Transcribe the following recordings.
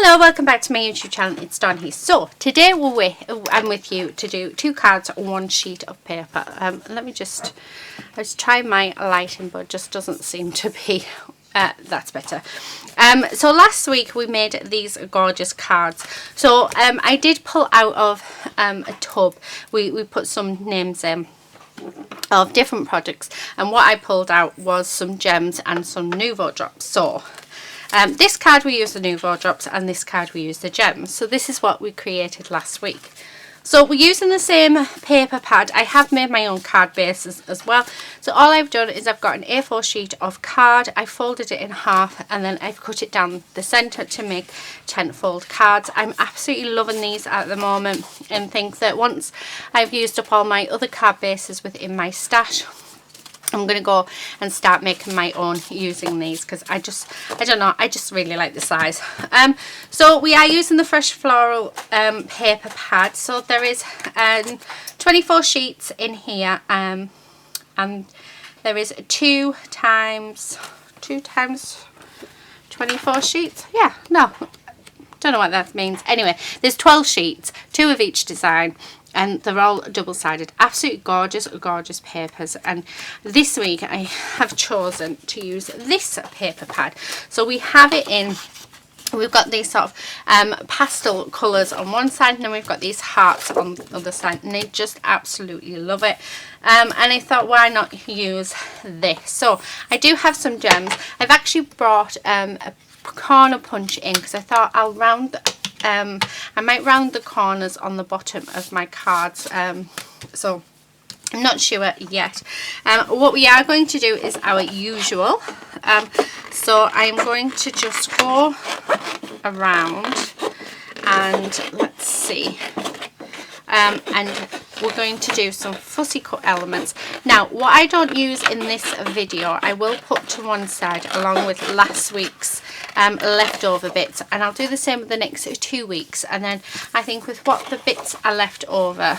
Hello, welcome back to my YouTube channel. It's Dawn here. So today I'm with you to do 2 cards on 1 sheet of paper. I was trying my lighting, but it just doesn't seem to be. That's better. So last week we made these gorgeous cards. So I did pull out of a tub. We put some names in of different products, and what I pulled out was some gems and some Nouveau drops. So this card we used the Nouveau drops, and this card we used the gems. So this is what we created last week. So we're using the same paper pad. I have made my own card bases as well. So all I've done is I've got an A4 sheet of card. I folded it in half, and then I've cut it down the centre to make 10 fold cards. I'm absolutely loving these at the moment, and think that once I've used up all my other card bases within my stash, I'm going to go and start making my own using these, because I don't know, I just really like the size. So we are using the Fresh Floral paper pad. So there is 24 sheets in here, and there is 2 times 24 sheets. Yeah, no, don't know what that means. Anyway, there's 12 sheets, 2 of each design, and they're all double-sided. Absolutely gorgeous, gorgeous papers. And this week I have chosen to use this paper pad. So we have it in, we've got these sort of pastel colours on one side, and then we've got these hearts on the other side, and I just absolutely love it. And I thought, why not use this? So I do have some gems. I've actually brought a corner punch in, because I thought I'll I might round the corners on the bottom of my cards, so I'm not sure yet. What we are going to do is our usual. So I'm going to just go around, and let's see, and we're going to do some fussy cut elements. Now, what I don't use in this video, I will put to one side along with last week's leftover bits, and I'll do the same with the next 2 weeks. And then I think with what the bits are left over,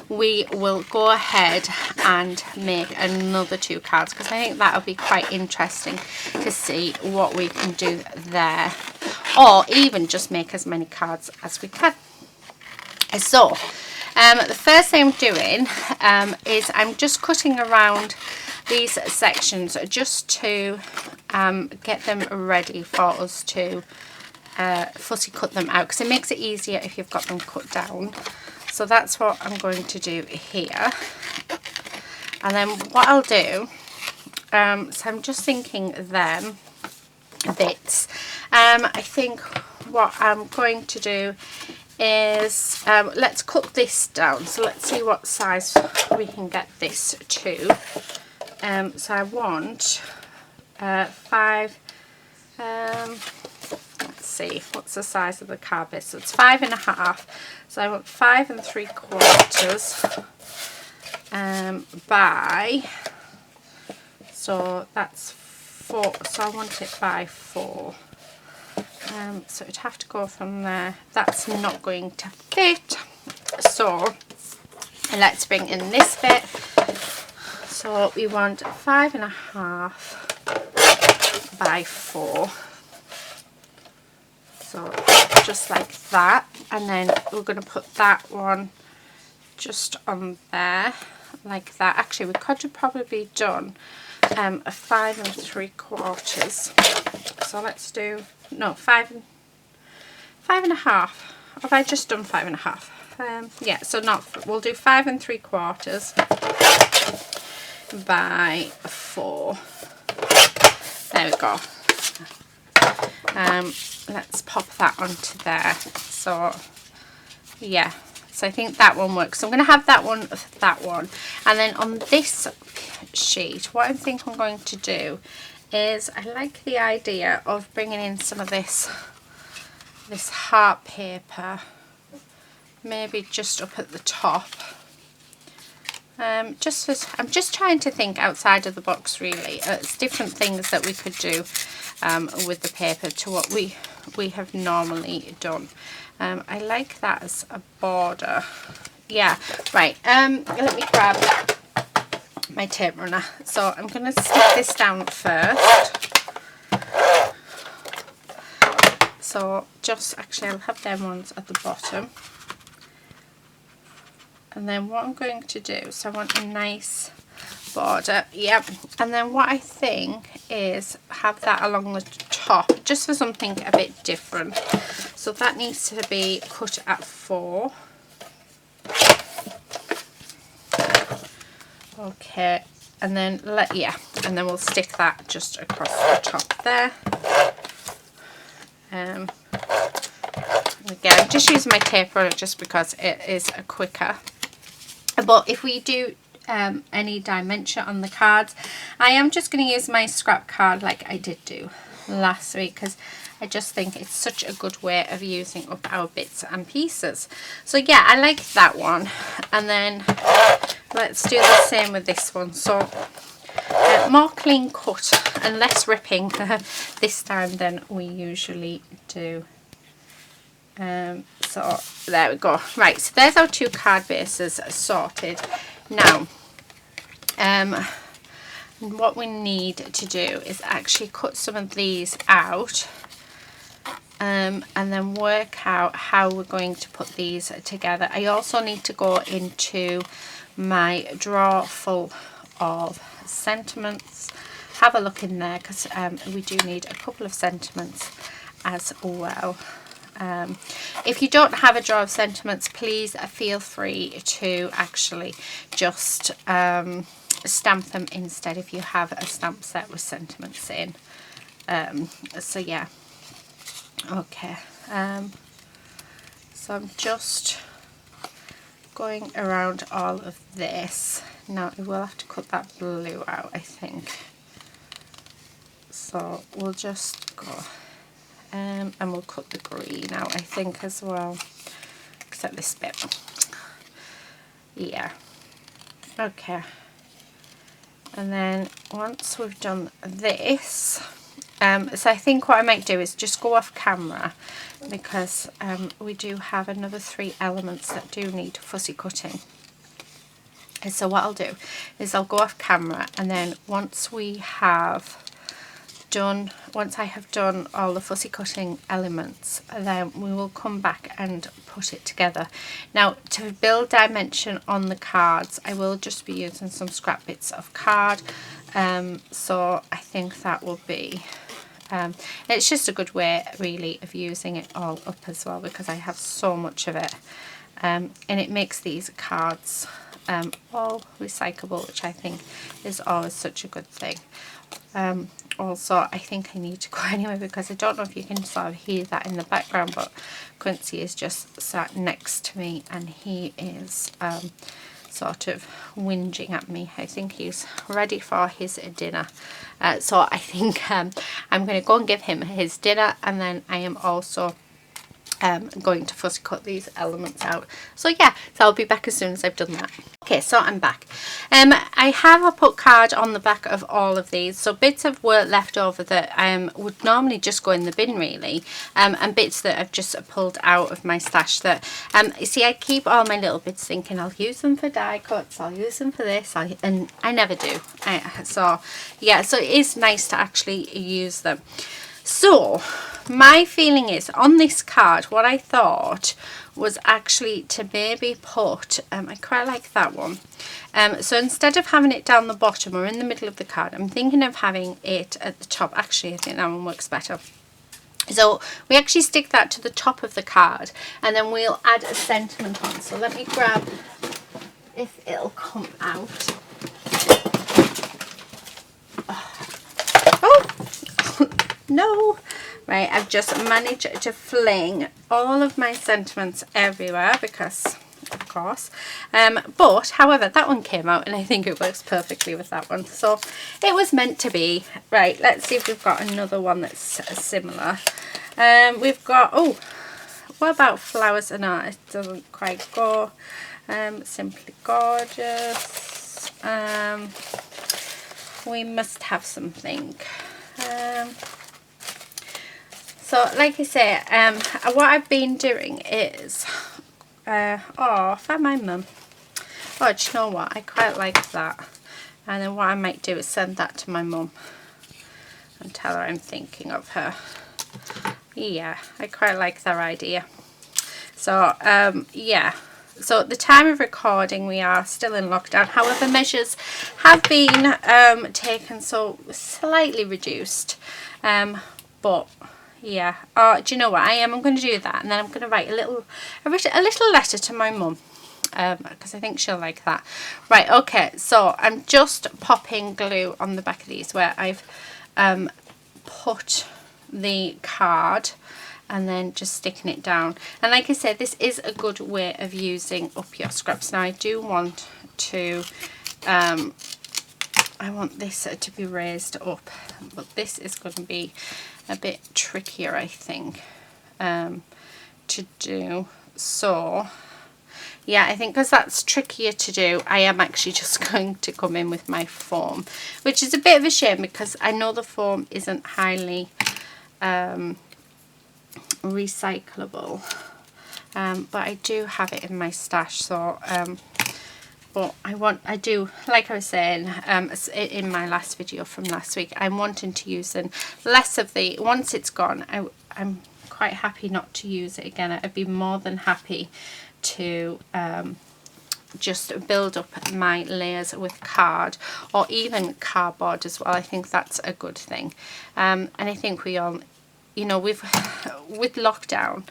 we will go ahead and make another 2 cards, because I think that'll be quite interesting to see what we can do there, or even just make as many cards as we can. So the first thing I'm doing is I'm just cutting around these sections just to get them ready for us to fussy cut them out, because it makes it easier if you've got them cut down. So that's what I'm going to do here. And then what I'll do, so I'm just thinking them bits. I think what I'm going to do is let's cut this down. So let's see what size we can get this to. So I want 5, let's see, what's the size of the card base? So it's 5.5, so I want 5 3/4 by, so that's 4, so I want it by 4. So it'd have to go from there. That's not going to fit, so let's bring in this bit. So we want 5.5 by 4, so just like that. And then we're going to put that one just on there like that. Actually, we could have probably done a 5 3/4. So let's do, no, 5.5. Have I just done 5.5? Yeah, so not, we'll do 5 3/4 by 4. There we go. Let's pop that onto there. So yeah, so I think that one works. So I'm going to have that one, and then on this sheet, what I think I'm going to do is, I like the idea of bringing in some of this heart paper, maybe just up at the top. I'm just trying to think outside of the box, really. It's different things that we could do with the paper to what we have normally done. I like that as a border. Yeah, right. Let me grab my tape runner. So I'm going to stick this down first. So just actually I'll have them ones at the bottom. And then what I'm going to do, so I want a nice border, yep, and then what I think is have that along the top just for something a bit different. So that needs to be cut at 4. Okay, and then and then we'll stick that just across the top there. Again, I'm just using my tape runner just because it is quicker. But if we do any dimension on the cards, I am just going to use my scrap card like I did do last week, because I just think it's such a good way of using up our bits and pieces. So yeah, I like that one. And then let's do the same with this one. So more clean cut and less ripping this time than we usually do. So there we go. Right, so there's our 2 card bases sorted. Now what we need to do is actually cut some of these out, and then work out how we're going to put these together. I also need to go into my drawer full of sentiments, have a look in there, because we do need a couple of sentiments as well. If you don't have a drawer of sentiments, please feel free to actually just stamp them instead if you have a stamp set with sentiments in. So yeah, okay, so I'm just going around all of this. Now I will have to cut that blue out, I think, so we'll just go and we'll cut the green out, I think, as well, except this bit. Yeah, okay. And then once we've done this, so I think what I might do is just go off camera, because we do have another 3 elements that do need fussy cutting. And so what I'll do is I'll go off camera, and then once I have done all the fussy cutting elements, then we will come back and put it together. Now, to build dimension on the cards, I will just be using some scrap bits of card, so I think that will be it's just a good way really of using it all up as well, because I have so much of it, and it makes these cards all recyclable, which I think is always such a good thing. Also, I think I need to go anyway, because I don't know if you can sort of hear that in the background, but Quincy is just sat next to me and he is sort of whinging at me. I think he's ready for his dinner. So I think I'm going to go and give him his dinner, and then I am also going to fussy cut these elements out. So yeah, so I'll be back as soon as I've done that. Okay, so I'm back. I have a put card on the back of all of these, so bits of work left over that would normally just go in the bin really, and bits that I've just pulled out of my stash that you see, I keep all my little bits thinking I'll use them for die cuts, I'll use them for this, and I never do. So yeah, so it is nice to actually use them. So my feeling is on this card, what I thought was actually to maybe put, I quite like that one. So instead of having it down the bottom or in the middle of the card, I'm thinking of having it at the top. Actually, I think that one works better. So we actually stick that to the top of the card, and then we'll add a sentiment on. So let me grab, if it'll come out. Oh! No! Right, I've just managed to fling all of my sentiments everywhere because, of course. But, however, that one came out and I think it works perfectly with that one. So, it was meant to be. Right, let's see if we've got another one that's similar. We've got, oh, what about flowers? No, it doesn't quite go. Simply Gorgeous. We must have something. So, like I say, what I've been doing is, oh, I found my mum. Oh, do you know what? I quite like that. And then what I might do is send that to my mum and tell her I'm thinking of her. yeah, I quite like their idea. So yeah, so at the time of recording we are still in lockdown. However, measures have been taken, so slightly reduced, but yeah. Do you know what I'm going to do that, and then I'm going to write a little letter to my mum, because I think she'll like that. Right, okay, so I'm just popping glue on the back of these where I've put the card, and then just sticking it down. And like I said, this is a good way of using up your scraps. Now I do want to I want this to be raised up, but this is going to be a bit trickier, I think, to do. So yeah, I think because that's trickier to do, I am actually just going to come in with my foam, which is a bit of a shame because I know the foam isn't highly recyclable, but I do have it in my stash. So but I do, like I was saying in my last video from last week, I'm wanting to use less of the, once it's gone, I'm quite happy not to use it again. I'd be more than happy to just build up my layers with card, or even cardboard as well. I think that's a good thing. And I think we all, you know, with lockdown,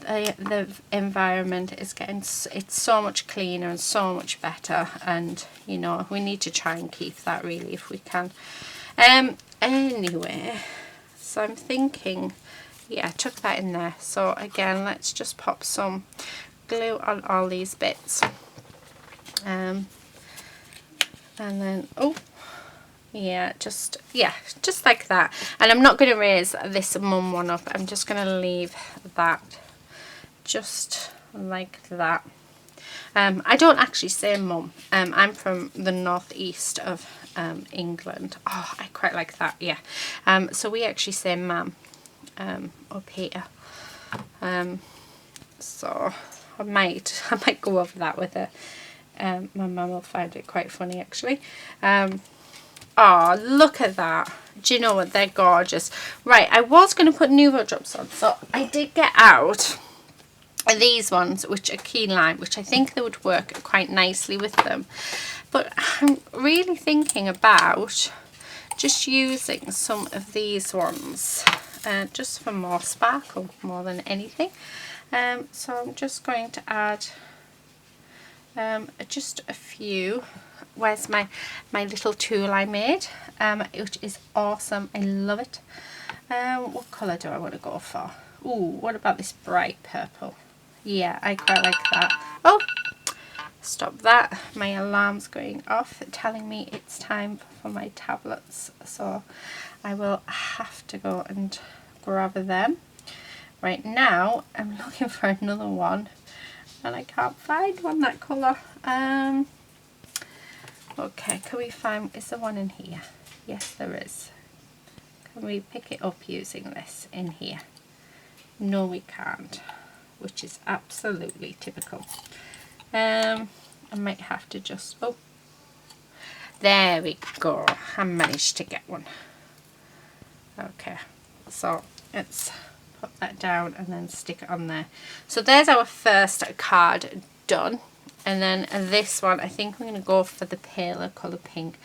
the environment is getting, it's so much cleaner and so much better, and you know, we need to try and keep that really if we can. Anyway, so I'm thinking, yeah, I took that in there. So again, let's just pop some glue on all these bits, and then yeah, just like that. And I'm not going to raise this mum one up, I'm just going to leave that just like that. I don't actually say mum. I'm from the northeast of England. Oh, I quite like that, yeah. So we actually say ma'am up here. So I might go over that with her. My mum will find it quite funny actually. Oh, look at that. Do you know what? They're gorgeous. Right, I was going to put Nuvo drops on, so I did get out these ones, which are key lime, which I think they would work quite nicely with them. But I'm really thinking about just using some of these ones, just for more sparkle more than anything. So I'm just going to add just a few. Where's my little tool I made, which is awesome. I love it. What colour do I want to go for? Ooh, what about this bright purple? Yeah, I quite like that. Oh, stop that. My alarm's going off telling me it's time for my tablets. So I will have to go and grab them. Right now, I'm looking for another one and I can't find one that colour. Okay, can we find, is there one in here? Yes, there is. Can we pick it up using this in here? No, we can't, which is absolutely typical. I might have to just, oh, there we go. I managed to get one. Okay, so let's put that down and then stick it on there. So there's our first card done. And then this one, I think I'm going to go for the paler colour pink,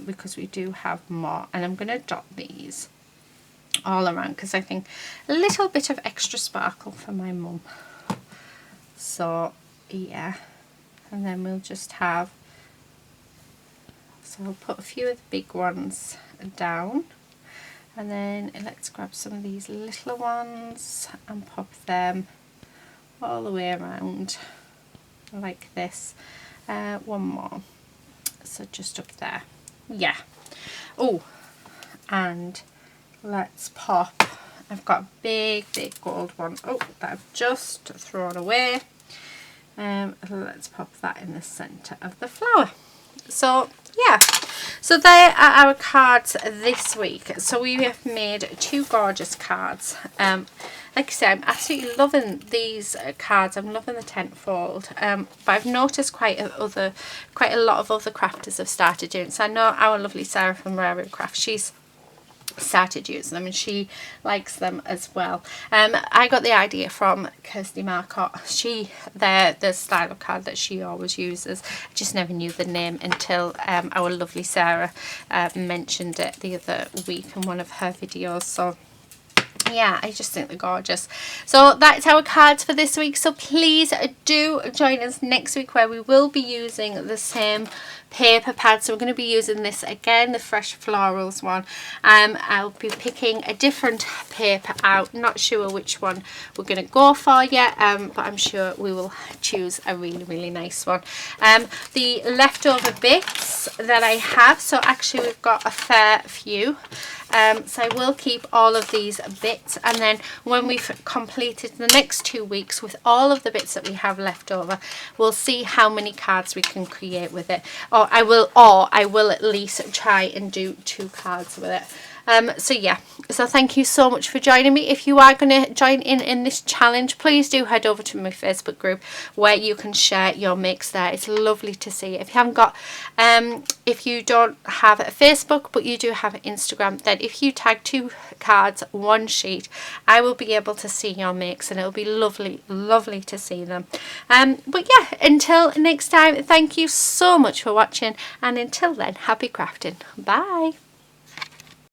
because we do have more. And I'm going to dot these all around because I think a little bit of extra sparkle for my mum. So yeah, and then we'll just have, so I'll put a few of the big ones down, and then let's grab some of these little ones and pop them all the way around like this. One more, so just up there, yeah. Oh, and let's pop, I've got a big gold one, oh, that I've just thrown away. Let's pop that in the centre of the flower. So yeah, so there are our cards this week. So we have made 2 gorgeous cards. Like I said, I'm absolutely loving these cards. I'm loving the tentfold. But I've noticed quite a lot of other crafters have started doing. So I know our lovely Sarah from Rare Craft, she's started using them, and she likes them as well. I got the idea from Kirsty Marcotte. The style of card that she always uses. I just never knew the name until our lovely Sarah mentioned it the other week in one of her videos. So yeah, I just think they're gorgeous. So that's our cards for this week. So please do join us next week, where we will be using the same paper pad. So we're going to be using this again, the Fresh Florals one. I'll be picking a different paper out. Not sure which one we're going to go for yet, but I'm sure we will choose a really nice one. The leftover bits that I have, so actually we've got a fair few. So I will keep all of these bits, and then when we've completed the next 2 weeks with all of the bits that we have left over, we'll see how many cards we can create with it. Or I will at least try and do 2 cards with it. So yeah, so thank you so much for joining me. If you are going to join in this challenge, please do head over to my Facebook group, where you can share your makes there. It's lovely to see. If you haven't got if you don't have a Facebook but you do have an Instagram, then if you tag 2 cards, 1 sheet, I will be able to see your makes, and it'll be lovely to see them. But yeah, until next time, thank you so much for watching, and until then, happy crafting. Bye.